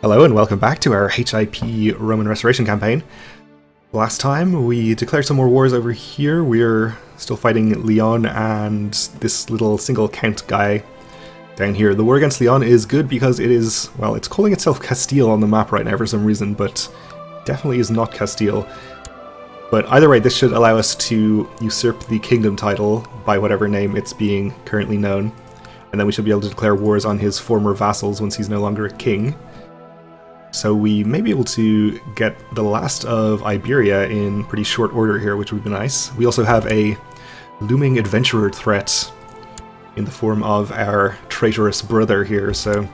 Hello and welcome back to our HIP Roman Restoration campaign. Last time we declared some more wars over here. We're still fighting Leon and this little single count guy down here. The war against Leon is good because it is, well, it's calling itself Castile on the map right now for some reason, but definitely is not Castile. But either way, this should allow us to usurp the kingdom title by whatever name it's being currently known. And then we should be able to declare wars on his former vassals once he's no longer a king. So we may be able to get the last of Iberia in pretty short order here, which would be nice. We also have a looming adventurer threat in the form of our traitorous brother here, so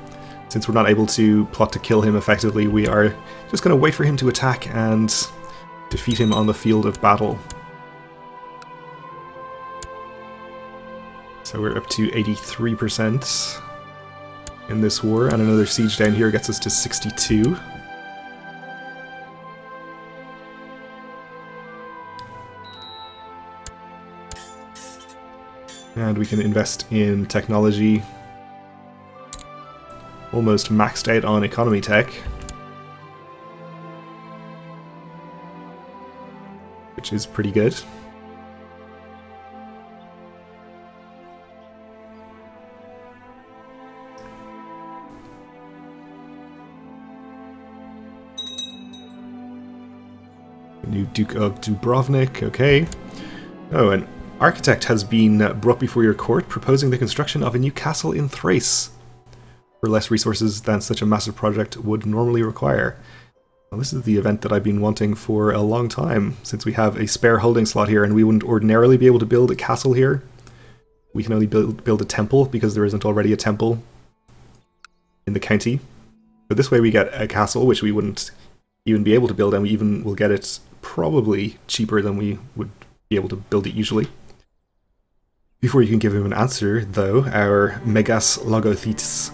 since we're not able to plot to kill him effectively, we are just going to wait for him to attack and defeat him on the field of battle. So we're up to 83%. In this war, and another siege down here gets us to 62. And we can invest in technology. Almost maxed out on economy tech. Which is pretty good. New Duke of Dubrovnik, okay. Oh, an architect has been brought before your court proposing the construction of a new castle in Thrace for less resources than such a massive project would normally require. Well, this is the event that I've been wanting for a long time, since we have a spare holding slot here and we wouldn't ordinarily be able to build a castle here. We can only build a temple because there isn't already a temple in the county. But this way we get a castle, which we wouldn't even be able to build, and we even will get it probably cheaper than we would be able to build it usually. Before you can give him an answer, though, our Megas Logothetes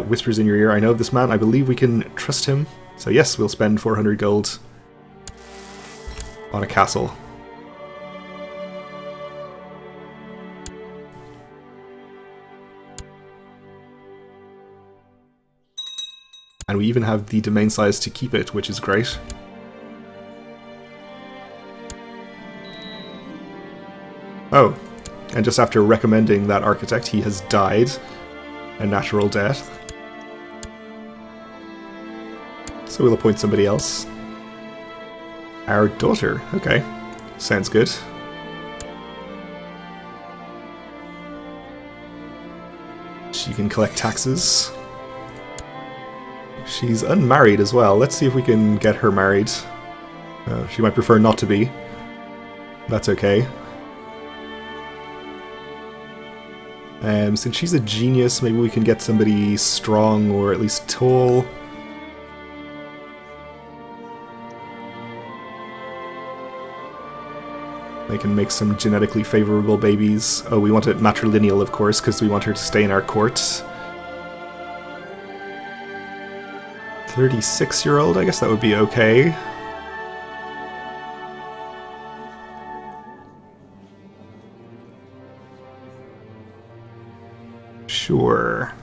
whispers in your ear, I know of this man, I believe we can trust him. So yes, we'll spend 400 gold on a castle. And we even have the domain size to keep it, which is great. Oh, and just after recommending that architect, he has died a natural death. So we'll appoint somebody else. Our daughter, okay, sounds good. She can collect taxes. She's unmarried as well. Let's see if we can get her married. She might prefer not to be. That's okay. Since she's a genius, maybe we can get somebody strong or at least tall. They can make some genetically favorable babies. Oh, we want it matrilineal, of course, because we want her to stay in our court. 36-year-old, I guess that would be okay. Sure.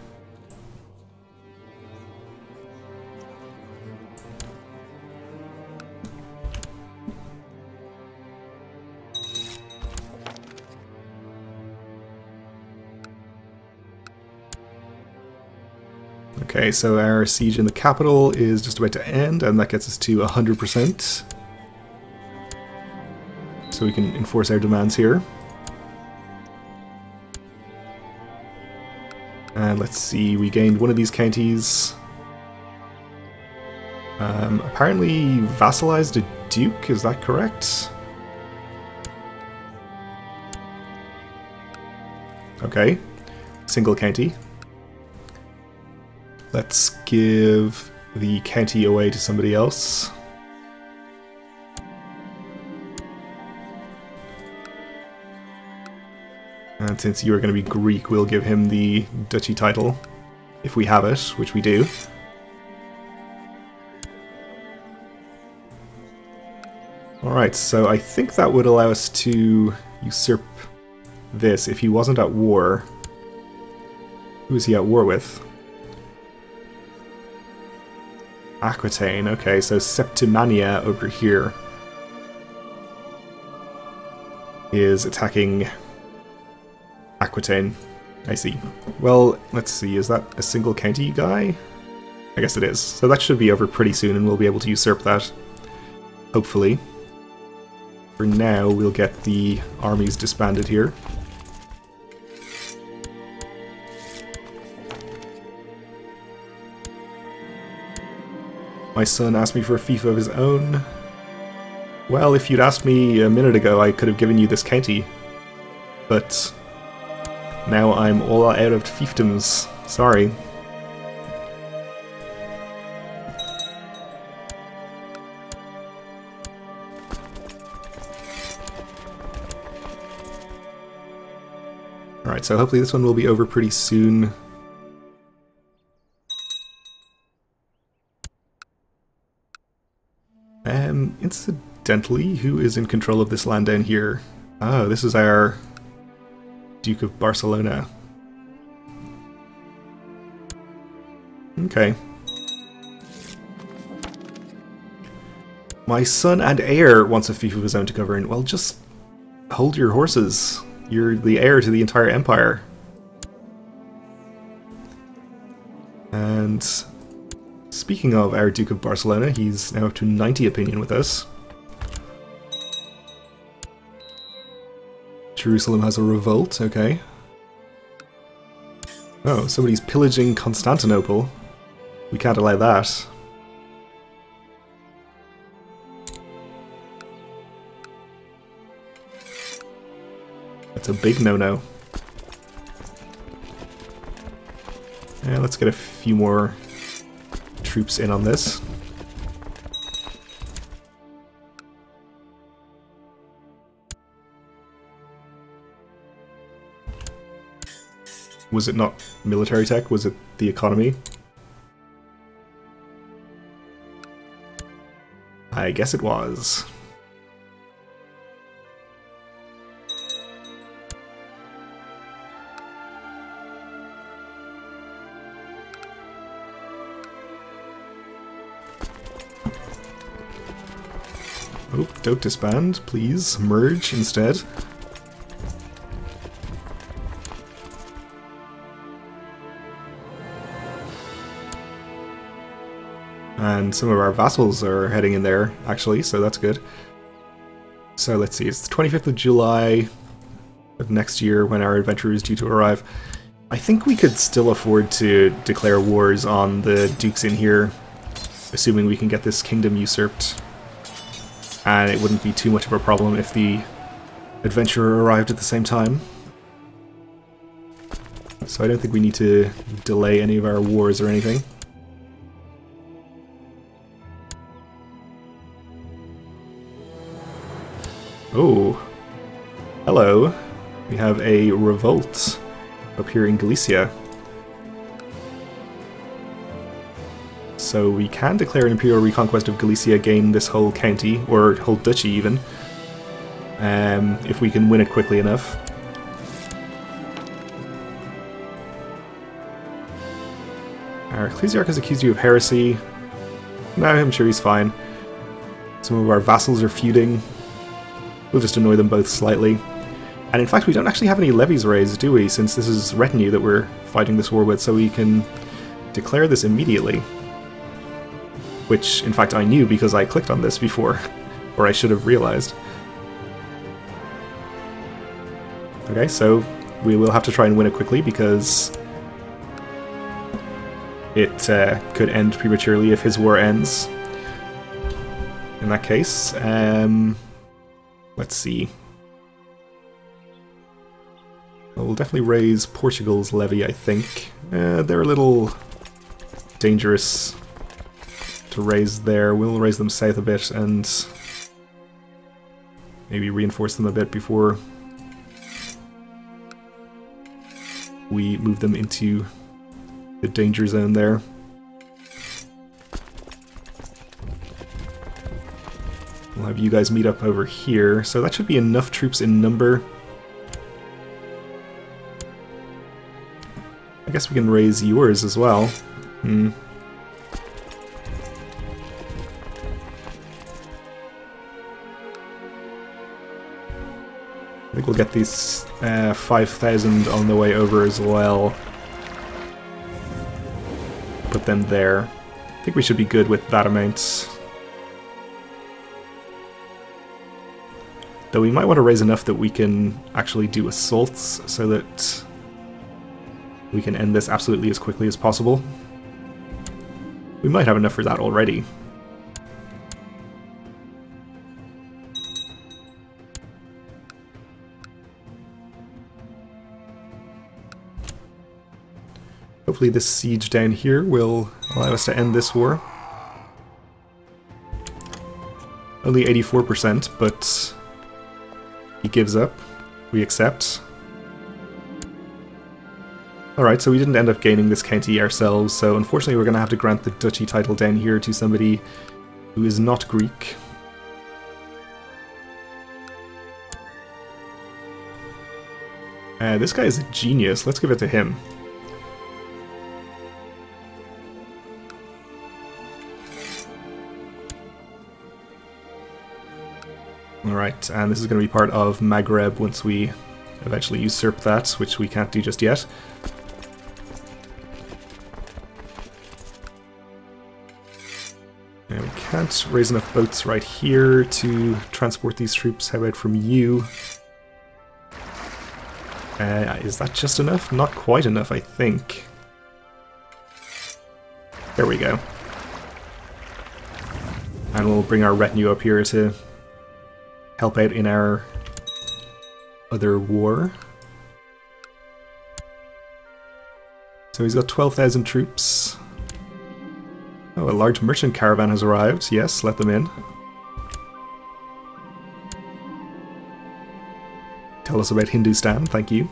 Okay, so our siege in the capital is just about to end, and that gets us to 100%. So we can enforce our demands here. And let's see, we gained one of these counties. Apparently vassalized a duke, is that correct? Okay, single county. Let's give the county away to somebody else. And since you are going to be Greek, we'll give him the duchy title, if we have it, which we do. Alright, so I think that would allow us to usurp this if he wasn't at war. Who is he at war with? Aquitaine, okay, so Septimania over here is attacking Aquitaine. I see. Well, let's see, is that a single county guy? I guess it is. So that should be over pretty soon and we'll be able to usurp that. Hopefully. For now, we'll get the armies disbanded here. My son asked me for a fief of his own. Well, if you'd asked me a minute ago, I could have given you this county. But now I'm all out of fiefdoms. Sorry. Alright, so hopefully this one will be over pretty soon. Incidentally, who is in control of this land down here? Oh, this is our Duke of Barcelona. Okay. My son and heir wants a fief of his own to govern. Well, just hold your horses. You're the heir to the entire empire. And speaking of our Duke of Barcelona, he's now up to 90 opinion with us. Jerusalem has a revolt, okay. Oh, somebody's pillaging Constantinople. We can't allow that. That's a big no-no. Yeah, let's get a few more troops in on this. Was it not military tech? Was it the economy? I guess it was. Oh, don't disband, please. Merge instead. And some of our vassals are heading in there, actually, so that's good. So let's see, it's the 25th of July of next year when our adventure is due to arrive. I think we could still afford to declare wars on the dukes in here, assuming we can get this kingdom usurped. And it wouldn't be too much of a problem if the adventurer arrived at the same time. So I don't think we need to delay any of our wars or anything. Oh, hello. We have a revolt up here in Galicia. So we can declare an imperial reconquest of Galicia, gain this whole county, or whole duchy even, if we can win it quickly enough. Our ecclesiarch has accused you of heresy. No, I'm sure he's fine. Some of our vassals are feuding. We'll just annoy them both slightly. And in fact, we don't actually have any levies raised, do we? Since this is retinue that we're fighting this war with, so we can declare this immediately. Which, in fact, I knew because I clicked on this before, or I should have realized. Okay, so we will have to try and win it quickly because it could end prematurely if his war ends. In that case, let's see. Well, we'll definitely raise Portugal's levy, I think. They're a little dangerous to raise there. We'll raise them south a bit and maybe reinforce them a bit before we move them into the danger zone there. We'll have you guys meet up over here, so that should be enough troops in number. I guess we can raise yours as well. I think we'll get these 5,000 on the way over as well. Put them there. I think we should be good with that amount. Though we might want to raise enough that we can actually do assaults so that we can end this absolutely as quickly as possible. We might have enough for that already. Hopefully this siege down here will allow us to end this war. Only 84%, but he gives up. We accept. Alright, so we didn't end up gaining this county ourselves, so unfortunately we're going to have to grant the duchy title down here to somebody who is not Greek. This guy is a genius. Let's give it to him. Alright, and this is going to be part of Maghreb once we eventually usurp that, which we can't do just yet. And we can't raise enough boats right here to transport these troops. How about from you? Is that just enough? Not quite enough, I think. There we go. And we'll bring our retinue up here to help out in our other war. So he's got 12,000 troops. Oh, a large merchant caravan has arrived. Yes, let them in. Tell us about Hindustan, thank you.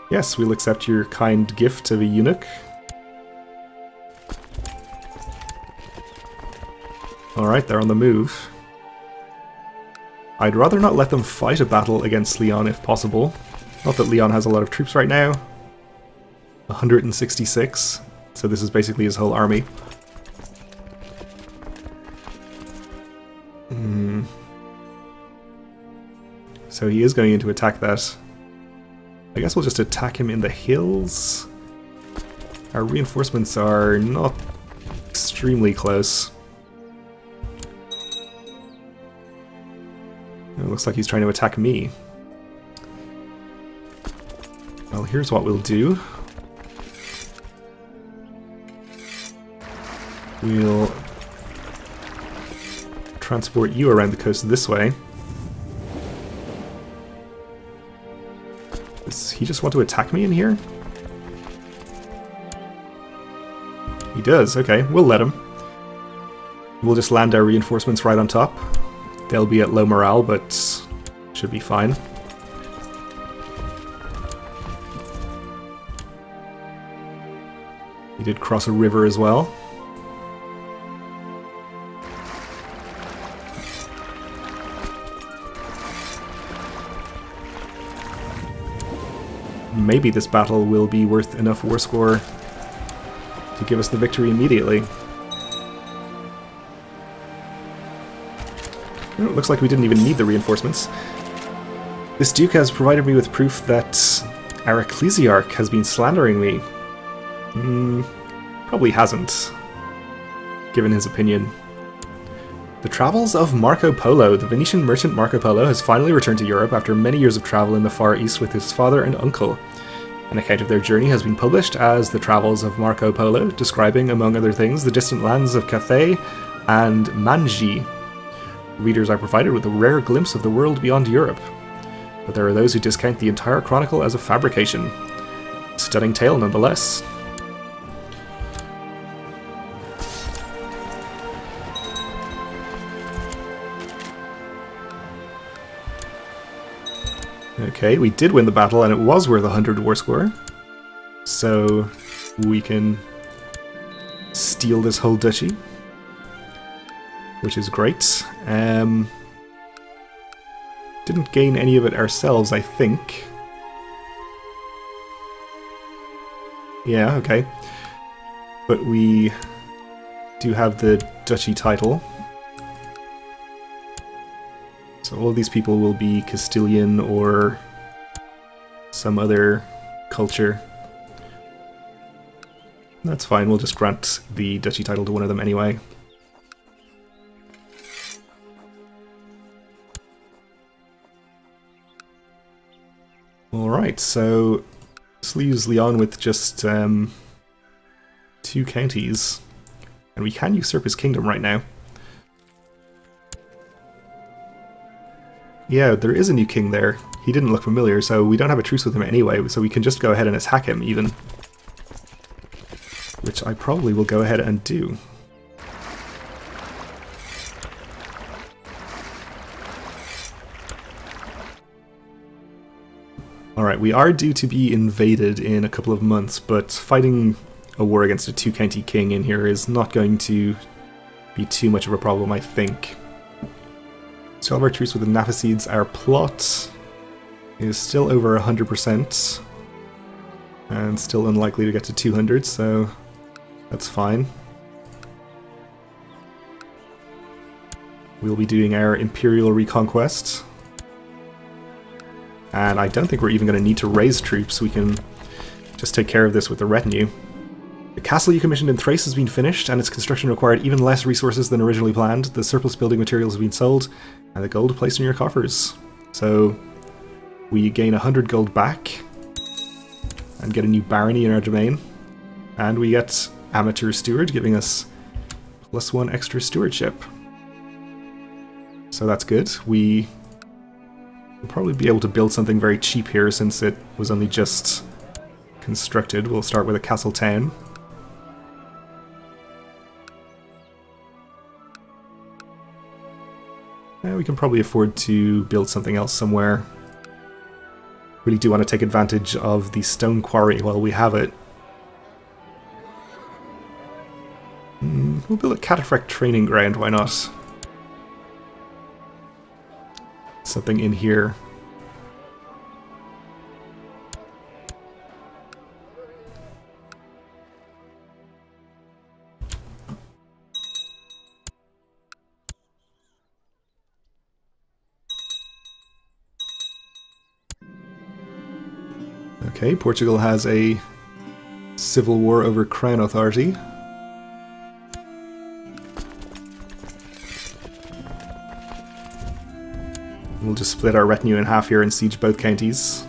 Yes, we'll accept your kind gift of a eunuch. Alright, they're on the move. I'd rather not let them fight a battle against Leon if possible. Not that Leon has a lot of troops right now. 166, so this is basically his whole army. So he is going in to attack that. I guess we'll just attack him in the hills. Our reinforcements are not extremely close. It looks like he's trying to attack me. Well, here's what we'll do. We'll transport you around the coast this way. Does he just want to attack me in here? He does, okay, we'll let him. We'll just land our reinforcements right on top. They'll be at low morale, but should be fine. He did cross a river as well. Maybe this battle will be worth enough war score to give us the victory immediately. It looks like we didn't even need the reinforcements. This duke has provided me with proof that our ecclesiarch has been slandering me. Probably hasn't, given his opinion. The travels of Marco Polo. The Venetian merchant Marco Polo has finally returned to Europe after many years of travel in the Far East with his father and uncle. An account of their journey has been published as The Travels of Marco Polo, describing, among other things, the distant lands of Cathay and Manji. Readers are provided with a rare glimpse of the world beyond Europe, but there are those who discount the entire chronicle as a fabrication. Stunning tale nonetheless. Okay, we did win the battle and it was worth 100 war score, so we can steal this whole duchy, which is great. Didn't gain any of it ourselves, I think. Yeah, okay. But we do have the duchy title. So all of these people will be Castilian or some other culture. That's fine, we'll just grant the duchy title to one of them anyway. Alright, so this leaves Leon with just 2 counties, and we can usurp his kingdom right now. Yeah, there is a new king there. He didn't look familiar, so we don't have a truce with him anyway, so we can just go ahead and attack him even. Which I probably will go ahead and do. Alright, we are due to be invaded in a couple of months, but fighting a war against a 2-county king in here is not going to be too much of a problem, I think. Still have our truce with the Naphasids. Our plot is still over 100%, and still unlikely to get to 200, so that's fine. We'll be doing our Imperial Reconquest. And I don't think we're even going to need to raise troops, we can just take care of this with the retinue. The castle you commissioned in Thrace has been finished, and its construction required even less resources than originally planned. The surplus building materials have been sold, and the gold placed in your coffers. So we gain 100 gold back, and get a new barony in our domain. And we get Amateur Steward, giving us +1 extra stewardship. So that's good. We'll probably be able to build something very cheap here since it was only just constructed. We'll start with a castle town. We can probably afford to build something else somewhere. Really do want to take advantage of the stone quarry while we have it. We'll build a cataphract training ground, why not? Something in here. Okay, Portugal has a civil war over crown authority. We'll just split our retinue in half here and siege both counties.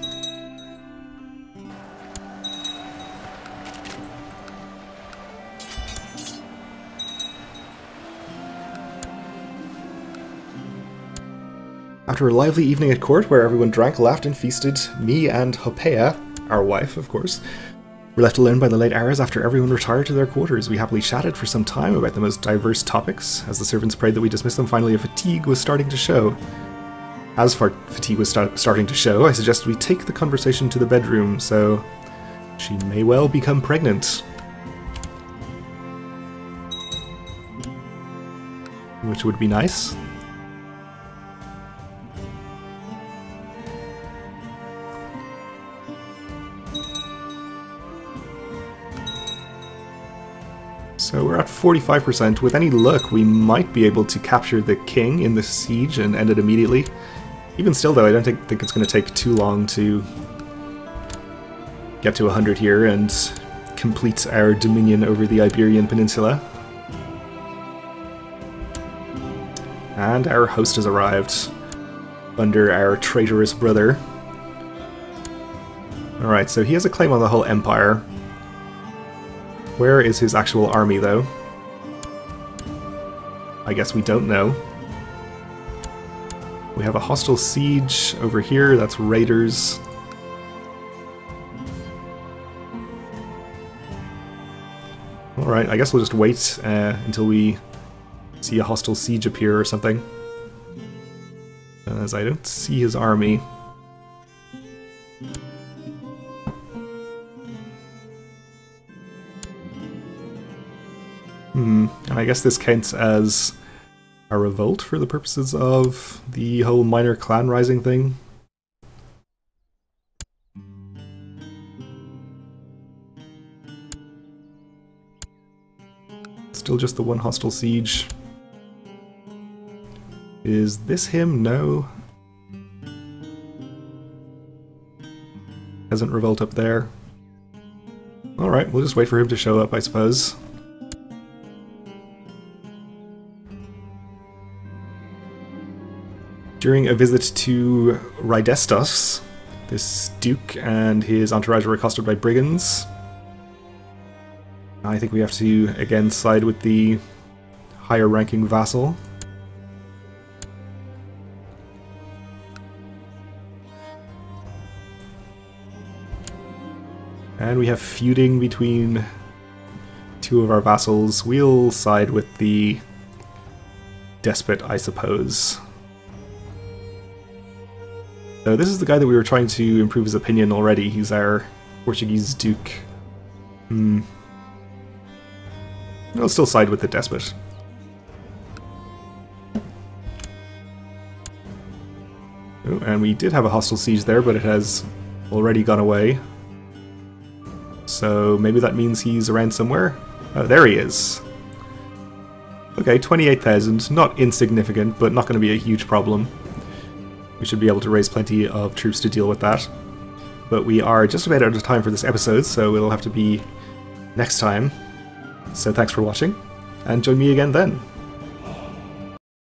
After a lively evening at court where everyone drank, laughed and feasted, me and Hopea, our wife of course, were left alone by the late hours after everyone retired to their quarters. We happily chatted for some time about the most diverse topics. As the servants prayed that we dismiss them, finally a fatigue was starting to show. As fatigue was starting to show, I suggested we take the conversation to the bedroom, so she may well become pregnant. Which would be nice. So we're at 45%. With any luck, we might be able to capture the king in the siege and end it immediately. Even still, though, I don't think it's going to take too long to get to 100 here and complete our dominion over the Iberian Peninsula. And our host has arrived under our traitorous brother. Alright, so he has a claim on the whole empire. Where is his actual army, though? I guess we don't know. We have a hostile siege over here, that's raiders. Alright, I guess we'll just wait until we see a hostile siege appear or something. As I don't see his army. And I guess this counts as a revolt for the purposes of the whole minor clan rising thing. Still just the one hostile siege. Is this him? No. Peasant revolt up there. Alright, we'll just wait for him to show up, I suppose. During a visit to Rydestos, this duke and his entourage were accosted by brigands. I think we have to, again, side with the higher-ranking vassal. And we have feuding between two of our vassals. We'll side with the despot, I suppose. So this is the guy that we were trying to improve his opinion already. He's our Portuguese duke. I'll still side with the despot. Oh, and we did have a hostile siege there, but it has already gone away. So maybe that means he's around somewhere? Oh, there he is. Okay, 28,000. Not insignificant, but not going to be a huge problem. We should be able to raise plenty of troops to deal with that. But we are just about out of time for this episode, so it'll have to be next time. So thanks for watching, and join me again then.